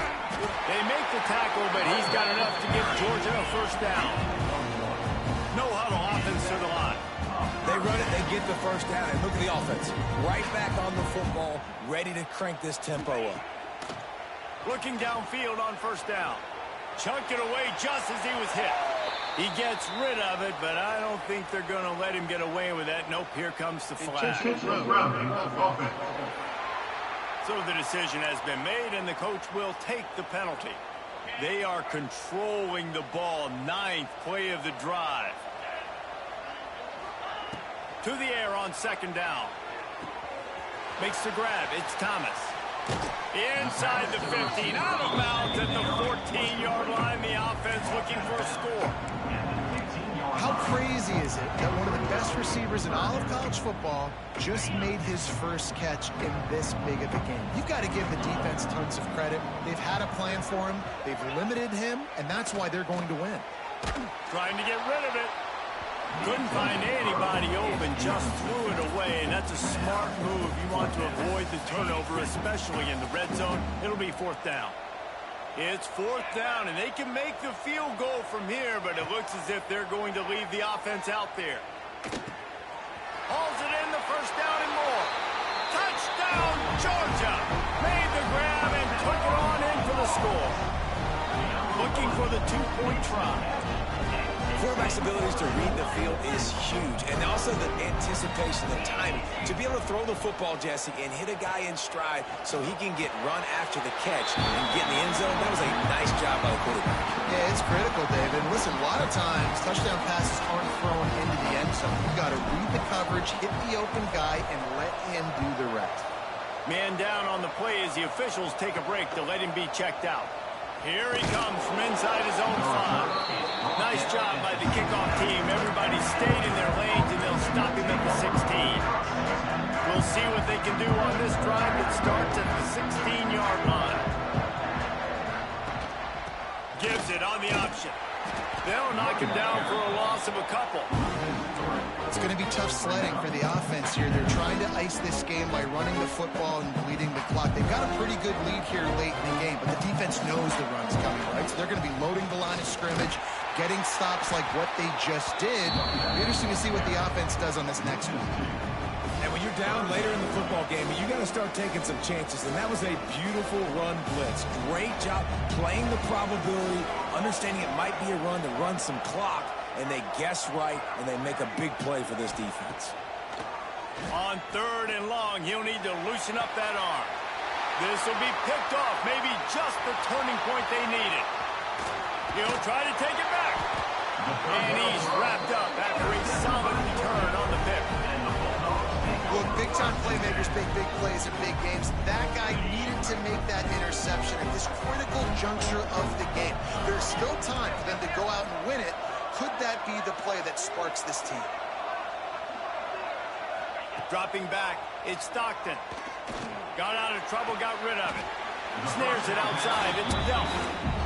They make the tackle, but he's got enough to give Georgia a 1st down. No huddle offense to the line. They run it, they get the 1st down, and look at the offense. Right back on the football, ready to crank this tempo up. Looking downfield on 1st down. Chunked it away just as he was hit. He gets rid of it, but I don't think they're going to let him get away with that. Nope, here comes the flag. So the decision has been made, and the coach will take the penalty. They are controlling the ball. 9th play of the drive. To the air on 2nd down. Makes the grab. It's Thomas. Inside the 15. Out of bounds at the 14-yard line. The offense looking for a score. How crazy is it that one of the best receivers in all of college football just made his first catch in this big of a game? You've got to give the defense tons of credit. They've had a plan for him. They've limited him, and that's why they're going to win. Trying to get rid of it. Couldn't find anybody open, just threw it away, and that's a smart move. You want to avoid the turnover, especially in the red zone. It'll be 4th down. It's 4th down, and they can make the field goal from here, but it looks as if they're going to leave the offense out there. Hauls it in, the 1st down and more. Touchdown, Georgia! Made the grab and took it on in for the score. Looking for the 2-point try. quarterback's abilities to read the field is huge, and also the anticipation, the timing. To be able to throw the football, Jesse, and hit a guy in stride so he can get run after the catch and get in the end zone, that was a nice job by the quarterback. Yeah, it's critical, David. Listen, a lot of times, touchdown passes aren't thrown into the end zone. You've got to read the coverage, hit the open guy, and let him do the rest. Man down on the play as the officials take a break to let him be checked out. Here he comes from inside his own 5. Nice job by the kickoff team. Everybody stayed in their lanes, and they'll stop him at the 16. We'll see what they can do on this drive that starts at the 16-yard line. Gives it on the option. They'll knock him down for a loss of a couple. It's going to be tough sledding for the offense here. They're trying to ice this game by running the football and bleeding the clock. They've got a pretty good lead here late in the game, but the defense knows the run's coming, right? So they're going to be loading the line of scrimmage, getting stops like what they just did. It'll be interesting to see what the offense does on this next one. And when you're down later in the football game, you got to start taking some chances. And that was a beautiful run blitz. Great job playing the probability, understanding it might be a run to run some clock, and they guess right, and they make a big play for this defense. On 3rd and long, he'll need to loosen up that arm. This will be picked off, maybe just the turning point they needed. He'll try to take it back. And he's wrapped up after a solid return on the pick. Look, big-time playmakers make big plays in big games. That guy needed to make that interception at this critical juncture of the game. There's still time for them to go out and win it. Could that be the play that sparks this team? Dropping back, it's Stockton. Got out of trouble, got rid of it. Snares it outside, it's Delp.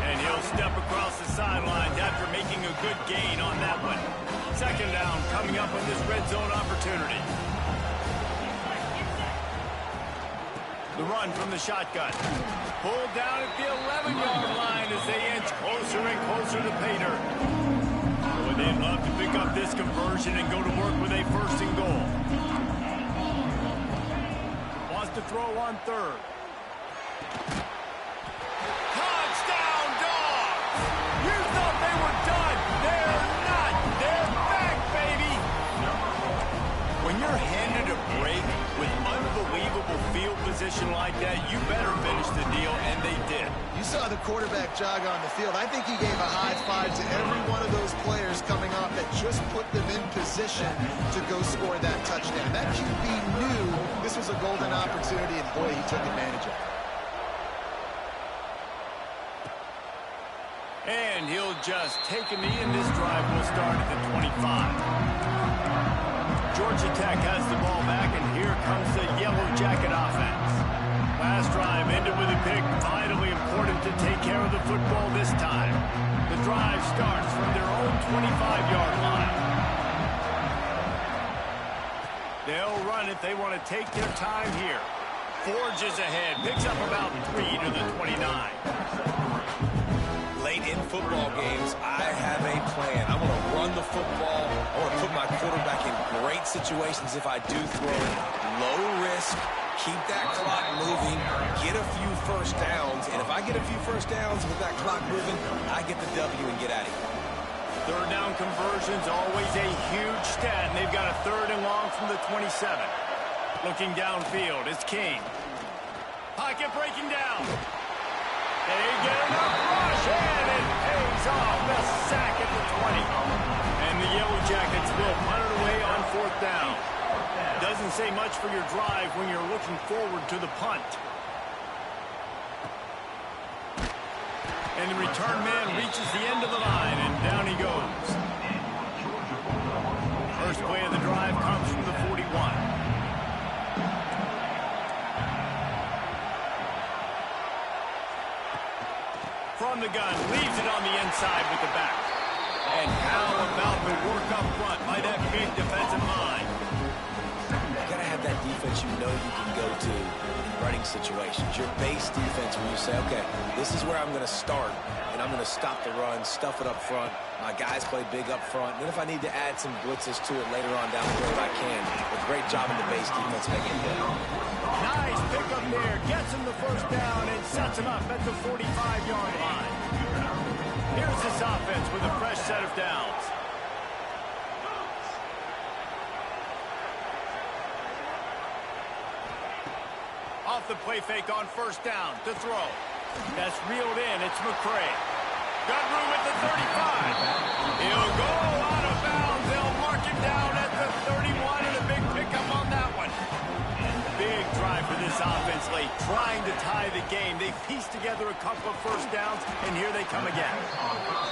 And he'll step across the sidelines after making a good gain on that one. 2nd down coming up on this red zone opportunity. The run from the shotgun. Pulled down at the 11-yard line as they inch closer and closer to pay dirt. Boy, they'd love to pick up this conversion and go to work with a 1st and goal. Wants to throw on 3rd. Touchdown, Dogs! You thought they were done. They're not. They're back, baby! When you're handed a break with unbelievable field position like that, you better finish the deal, and they did. You saw the quarterback jog on the field. I think he gave a high five to every one of those players coming off that just put them in position to go score that touchdown. That QB knew this was a golden opportunity, and boy, he took advantage of it. And he'll just take a knee, and this drive will start at the 25. Georgia Tech has the ball back, and here comes the Yellow Jacket offense. Last drive ended with a pick. Vitally important to take care of the football this time. The drive starts from their own 25-yard line. They'll run if they want to take their time here. Forges ahead, picks up about 3 to the 29. Late in football games, I have a plan. I want to run the football. I want to put my quarterback in great situations if I do throw it. Low risk, keep that clock moving, get a few 1st downs. And if I get a few 1st downs with that clock moving, I get the W and get out of here. 3rd down conversion's always a huge stat, and they've got a 3rd and long from the 27. Looking downfield, it's King. Pocket breaking down. They get enough rush, and it pays off. The sack at the 20. And the Yellow Jackets will punt it away on 4th down. Doesn't say much for your drive when you're looking forward to the punt. And the return man reaches the end of the line, and down he goes. First play of the drive comes from the 41. From the gun, leaves it on the inside with the back. And how about the work up front by that big defensive line? You got to have that defense you know you can go to in running situations. Your base defense where you say, okay, this is where I'm going to start, and I'm going to stop the run, stuff it up front. My guys play big up front. Then if I need to add some blitzes to it later on down the road, I can. But great job in the base defense making it. Nice pickup there. Gets him the 1st down and sets him up at the 45-yard line. Here's this offense with a fresh set of downs. Off the play fake on first down to throw. That's reeled in. It's McCray. Got room at the 35. He'll go out of bounds. They'll mark him down at the 31, and a big pickup on that one. Big drive for this offense late, trying to tie the game. They pieced together a couple of first downs, and here they come again.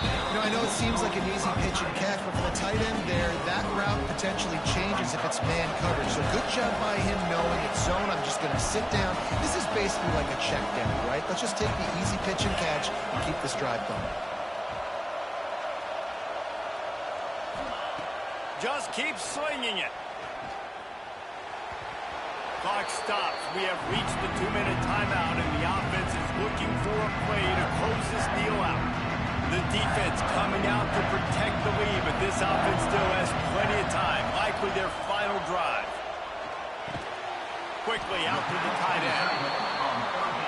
You know, I know it seems like an easy pitch and catch, but for the tight end there, that route potentially changes if it's man coverage. So good job by him knowing it's zone. I'm just going to sit down. This is basically like a check down, right? Let's just take the easy pitch and catch and keep this drive going. Just keep slinging it. Clock stops. We have reached the 2-minute timeout, and the offense is looking for a play to close this deal out. The defense coming out to protect the lead, but this offense still has plenty of time, likely their final drive. Quickly out to the tight end.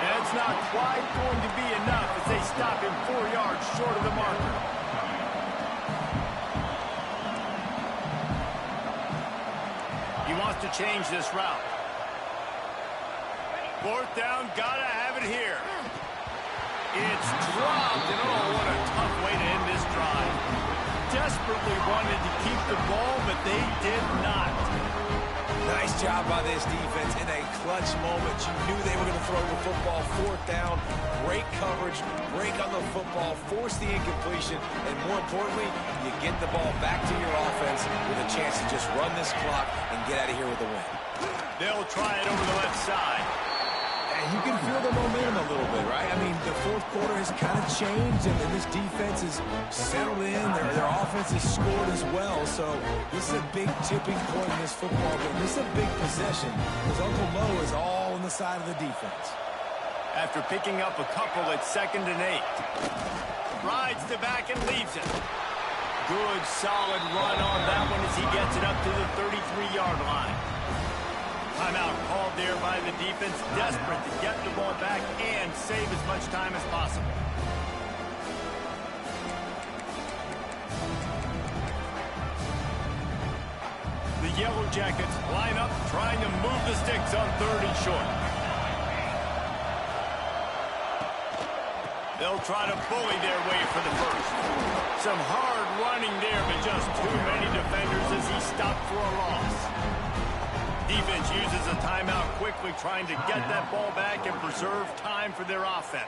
And it's not quite going to be enough as they stop him 4 yards short of the marker. He wants to change this route. Fourth down, gotta have it here. It's dropped, and oh, what a tough way to end this drive. Desperately wanted to keep the ball, but they did not. Nice job by this defense in a clutch moment. You knew they were going to throw the football. Fourth down, great coverage, break on the football, force the incompletion, and more importantly, you get the ball back to your offense with a chance to just run this clock and get out of here with a win. They'll try it over the left side. And you can feel the momentum a little bit, right? I mean, the fourth quarter has kind of changed, and this defense is settled in. Their offense has scored as well, so this is a big tipping point in this football game. This is a big possession because Uncle Mo is all on the side of the defense. After picking up a couple at 2nd and 8. Rides to back and leaves it. Good, solid run on that one as he gets it up to the 33-yard line. Timeout called there by the defense, desperate to get the ball back and save as much time as possible. The Yellow Jackets line up, trying to move the sticks on 3rd and short. They'll try to bully their way for the first. Some hard running there, but just too many defenders as he stopped for a loss. Defense uses a timeout quickly, trying to get that ball back and preserve time for their offense.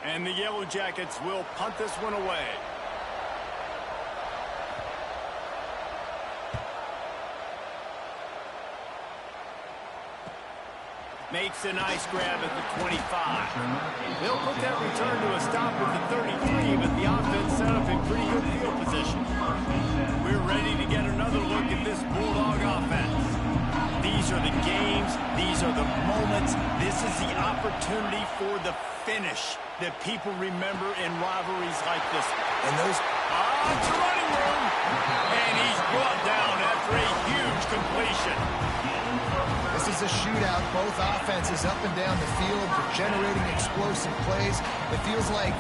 And the Yellow Jackets will punt this one away. Makes a nice grab at the 25. They'll put that return to a stop at the 33, but the offense set up in pretty good field position. We're ready to get another look at this Bulldog offense. These are the games. These are the moments. This is the opportunity for the finish that people remember in rivalries like this. And those... It's running room. And he's brought down after a huge completion. This is a shootout. Both offenses up and down the field. They're generating explosive plays. It feels like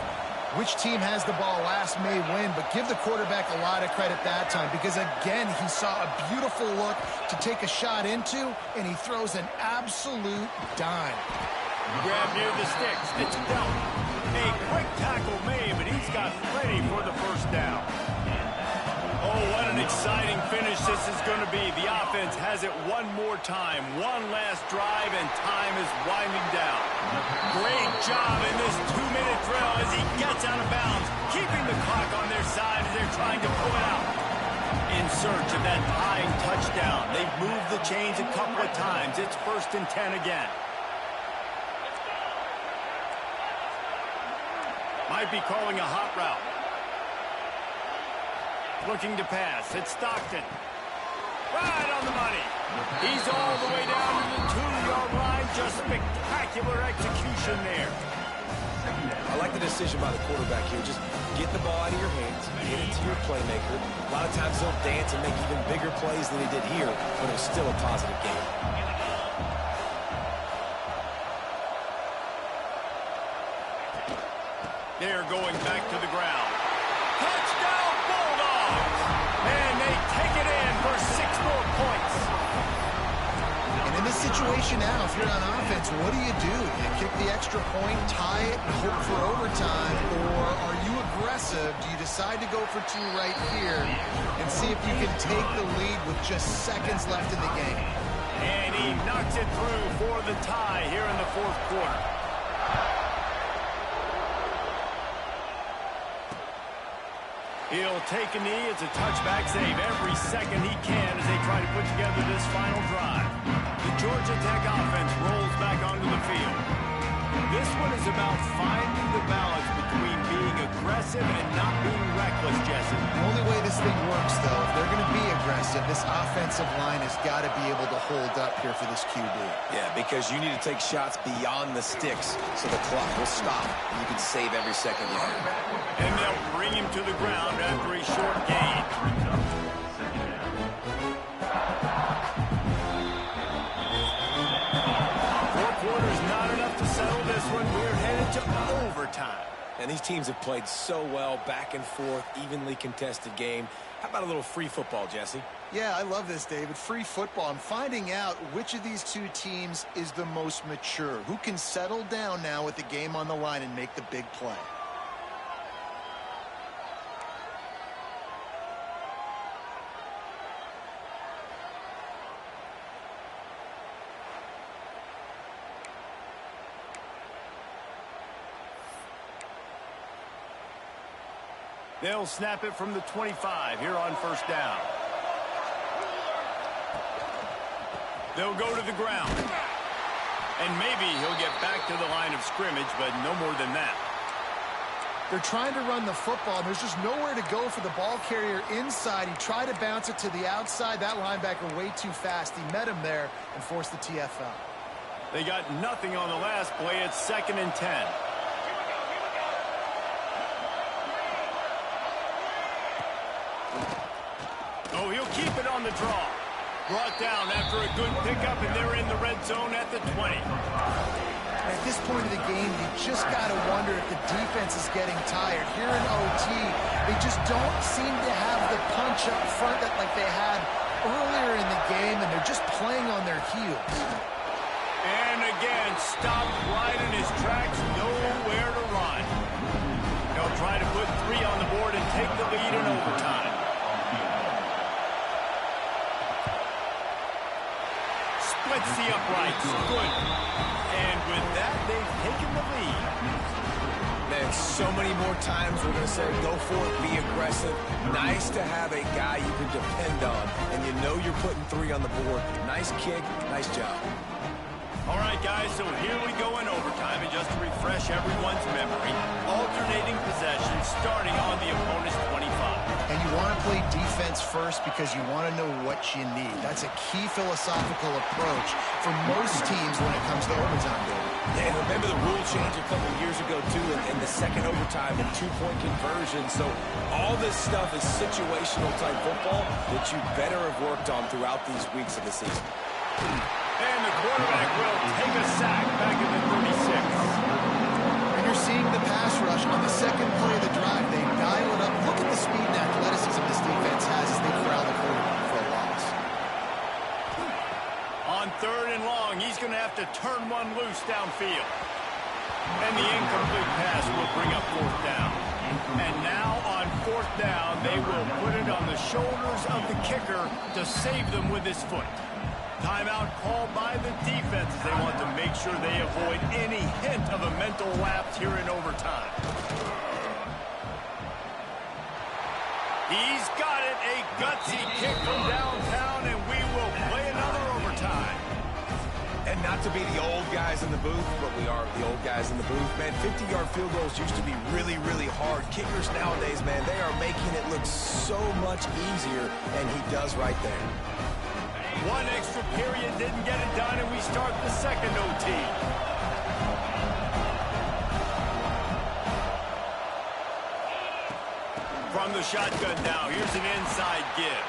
which team has the ball last may win, but give the quarterback a lot of credit that time because, again, he saw a beautiful look to take a shot into, and he throws an absolute dime. Grab near the sticks. It's dealt. A quick tackle made, but he's got plenty for the first down. Oh, what an exciting finish this is going to be. The offense has it one more time. One last drive, and time is winding down. Great job in this 2-minute drill as he gets out of bounds, keeping the clock on their side as they're trying to pull it out. In search of that tying touchdown. They've moved the chains a couple of times. It's 1st and 10 again. Might be calling a hot route. Looking to pass. It's Stockton. Right on the money. He's all the way down to the 2-yard line. Just spectacular execution there. I like the decision by the quarterback here. Just get the ball out of your hands, get it to your playmaker. A lot of times they'll dance and make even bigger plays than he did here, but it was still a positive game. They're going back to the ground. Touchdown, Bulldogs! And they take it in for 6 more points. And in the situation now. If you're on offense, what do? You kick the extra point, tie it, and hope for overtime, or are you aggressive? Do you decide to go for two right here and see if you can take the lead with just seconds left in the game? And he knocks it through for the tie here in the fourth quarter. He'll take a knee. It's a touchback save every second he can as they try to put together this final drive. The Georgia Tech offense rolls back onto the field. This one is about finding the balance between being aggressive and not being reckless, Jesse. The only way this thing works, though, if they're going to be aggressive, this offensive line has got to be able to hold up here for this QB. Yeah, because you need to take shots beyond the sticks so the clock will stop and you can save every second you have. And they'll bring him to the ground after a short gain. Fourth quarter is not enough to settle this one. We're headed to overtime. And these teams have played so well, back and forth, evenly contested game. How about a little free football, Jesse? Yeah, I love this, David. Free football. I'm finding out which of these two teams is the most mature. Who can settle down now with the game on the line and make the big play? They'll snap it from the 25 here on first down. They'll go to the ground. And maybe he'll get back to the line of scrimmage, but no more than that. They're trying to run the football, and there's just nowhere to go for the ball carrier inside. He tried to bounce it to the outside. That linebacker way too fast. He met him there and forced the TFL. They got nothing on the last play. It's 2nd and 10. Oh, he'll keep it on the draw. Brought down after a good pickup, and they're in the red zone at the 20. At this point of the game, you just got to wonder if the defense is getting tired. Here in OT, they just don't seem to have the punch up front that like they had earlier in the game, and they're just playing on their heels. And again, stopped right in his tracks, nowhere to run. They'll try to put 3 on the board and take the lead in overtime. Splits the uprights. Good. And with that, they've taken the lead. Man, so many more times we're going to say, go for it, be aggressive. Nice to have a guy you can depend on, and you know you're putting 3 on the board. Nice kick, nice job. All right, guys, so here we go in overtime, and just to refresh everyone's memory, alternating possessions starting on the opponent's 25. And you want to play defense first because you want to know what you need. That's a key philosophical approach for most teams when it comes to overtime, David. Yeah, and remember the rule change a couple years ago, too, in the second overtime and 2-point conversion. So all this stuff is situational type football that you better have worked on throughout these weeks of the season. And the quarterback will take a sack back in the 36. And you're seeing the pass rush on the second play of the drive. They dial it up. Look at the speed and athleticism this defense has as they corral the quarterback for a loss. On 3rd and long, he's going to have to turn one loose downfield. And the incomplete pass will bring up 4th down. And now on 4th down, they will put it on the shoulders of the kicker to save them with his foot. Timeout called by the defense as they want to make sure they avoid any hint of a mental lapse here in overtime. He's got it, a gutsy kick from downtown, and we will play another overtime. And not to be the old guys in the booth, but we are the old guys in the booth. Man, 50-yard field goals used to be really, really hard. Kickers nowadays, man, they are making it look so much easier, and he does right there. One extra period didn't get it done, and we start the second OT. From the shotgun now, here's an inside give.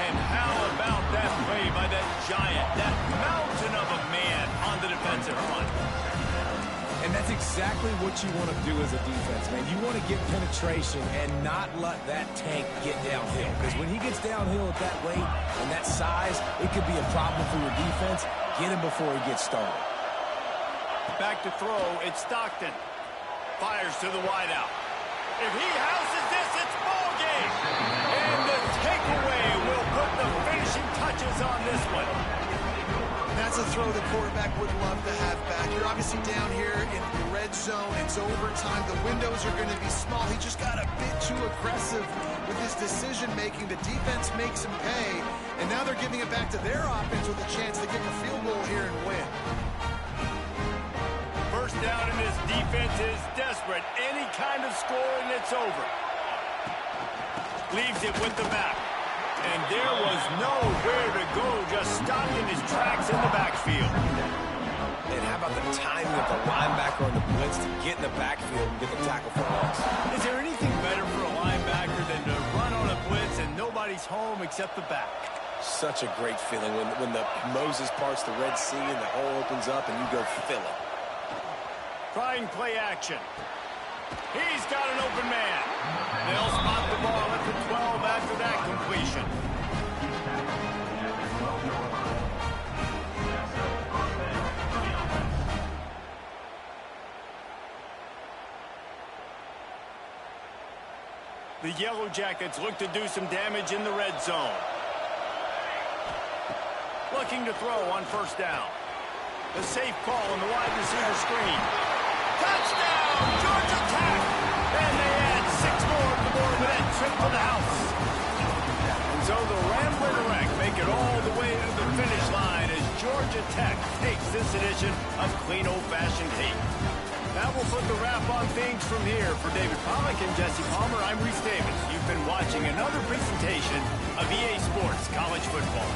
And how about that play by that giant, that mountain of a man on the defensive front? And that's exactly what you want to do as a defense, man. You want to get penetration and not let that tank get downhill. Because when he gets downhill at that weight and that size, it could be a problem for your defense. Get him before he gets started. Back to throw, it's Stockton. Fires to the wideout. If he houses this, it's ball game. And the takeaway will put the finishing touches on this one. That's a throw the quarterback would love to have back. You're obviously down here in the red zone. It's overtime. The windows are going to be small. He just got a bit too aggressive with his decision-making. The defense makes him pay, and now they're giving it back to their offense with a chance to get the field goal here and win. First down, and this defense is desperate. Any kind of score, and it's over. Leaves it with the back. And there was nowhere to go, just stopped in his tracks in the backfield. And how about the timing of the linebacker on the blitz to get in the backfield and get the tackle for loss? Is there anything better for a linebacker than to run on a blitz and nobody's home except the back? Such a great feeling when the Moses parts the Red Sea and the hole opens up and you go fill it. Trying play action. He's got an open man. They'll spot the ball at the 12 after that completion. The Yellow Jackets look to do some damage in the red zone. Looking to throw on first down. The safe call on the wide receiver screen. Touchdown, Georgia Tech! And they add 6 more to the board with that trip to the house. And so the Ramblin' Wreck make it all the way to the finish line as Georgia Tech takes this edition of Clean Old-Fashioned Hate. That will put the wrap on things from here. For David Pollack and Jesse Palmer, I'm Reese Davis. You've been watching another presentation of EA Sports College Football.